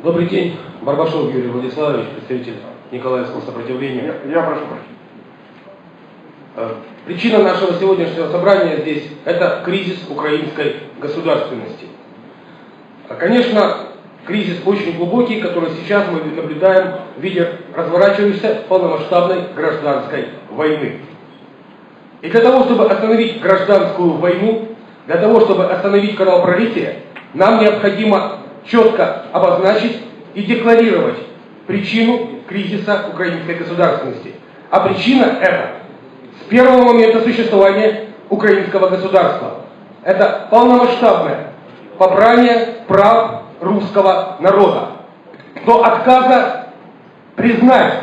Добрый день, Барбашов Юрий Владиславович, представитель Николаевского сопротивления. Я прошу прощения. Причина нашего сегодняшнего собрания здесь – это кризис украинской государственности. Конечно, кризис очень глубокий, который сейчас мы наблюдаем в виде разворачивающейся полномасштабной гражданской войны. И для того, чтобы остановить гражданскую войну, для того, чтобы остановить кровопролитие, нам необходимо четко обозначить и декларировать причину кризиса украинской государственности. А причина это с первого момента существования украинского государства. Это полномасштабное попрание прав русского народа до отказа признать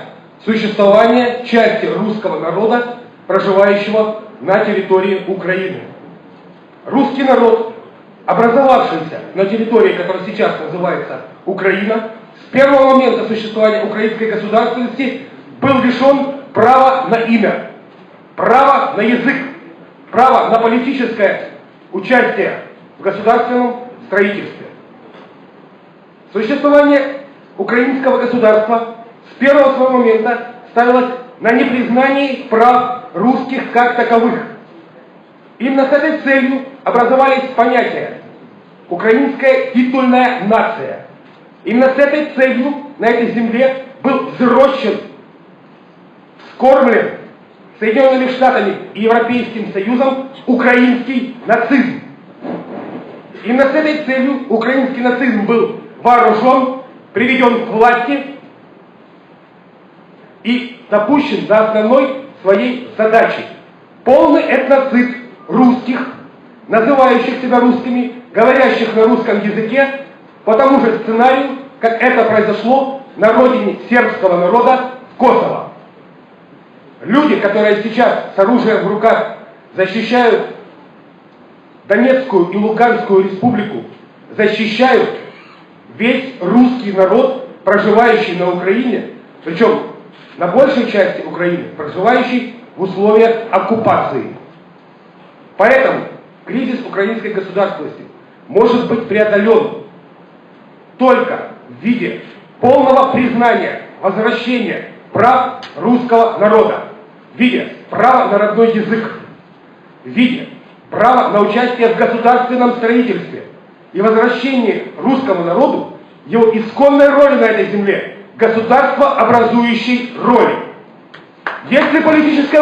существование части русского народа, проживающего на территории Украины. Русский народ, образовавшийся на территории, которая сейчас называется Украина, с первого момента существования украинской государственности был лишен права на имя, права на язык, права на политическое участие в государственном строительстве. Существование украинского государства с первого своего момента ставилось на непризнании прав русских как таковых. Именно с этой целью образовались понятия «украинская титульная нация». Именно с этой целью на этой земле был взрощен, вскормлен Соединенными Штатами и Европейским Союзом украинский нацизм. Именно с этой целью украинский нацизм был вооружен, приведен к власти и допущен до основной своей задачи. Полный этноцид русских, называющих себя русскими, говорящих на русском языке, по тому же сценарию, как это произошло на родине сербского народа в Косово. Люди, которые сейчас с оружием в руках защищают Донецкую и Луганскую республику, защищают весь русский народ, проживающий на Украине, причем на большей части Украины, проживающий в условиях оккупации. Поэтому кризис украинской государственности может быть преодолен только в виде полного признания, возвращения прав русского народа, в виде права на родной язык, в виде права на участие в государственном строительстве и возвращении русскому народу его исконной роли на этой земле, государствообразующей роли. Если политическое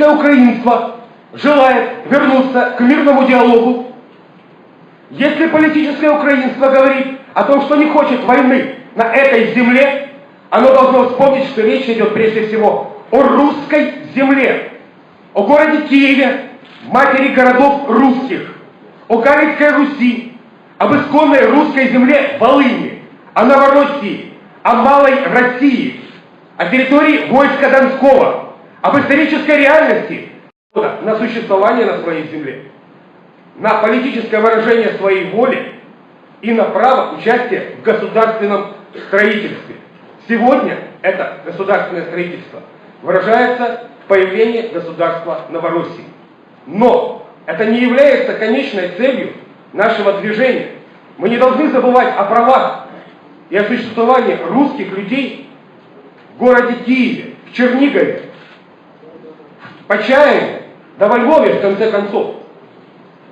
украинство желает вернуться к мирному диалогу, если политическое украинство говорит о том, что не хочет войны на этой земле, оно должно вспомнить, что речь идет прежде всего о русской земле, о городе Киеве, матери городов русских, о Галицкой Руси, об исконной русской земле Волыни, о Новороссии, о Малой России, о территории войска Донского, об исторической реальности на существование на своей земле, на политическое выражение своей воли и на право участия в государственном строительстве. Сегодня это государственное строительство выражается в появлении государства Новороссии. Но это не является конечной целью нашего движения. Мы не должны забывать о правах и о существовании русских людей в городе Киеве, в Чернигове, в Почаеве, да во Львове, в конце концов.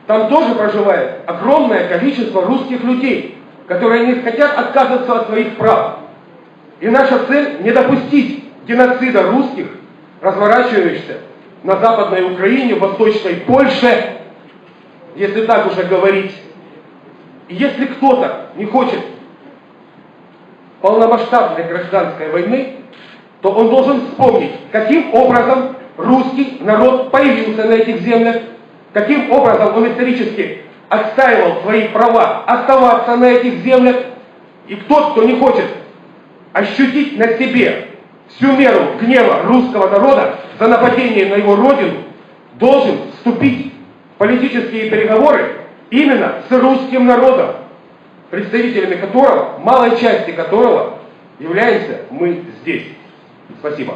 Там тоже проживает огромное количество русских людей, которые не хотят отказываться от своих прав. И наша цель не допустить геноцида русских, разворачивающихся на Западной Украине, в Восточной Польше, если так уже говорить. И если кто-то не хочет полномасштабной гражданской войны, то он должен вспомнить, каким образом русский народ появился на этих землях, каким образом он исторически отстаивал свои права оставаться на этих землях. И тот, кто не хочет ощутить на себе всю меру гнева русского народа за нападение на его родину, должен вступить в политические переговоры именно с русским народом, представителями которого, малой части которого являемся мы здесь. Спасибо.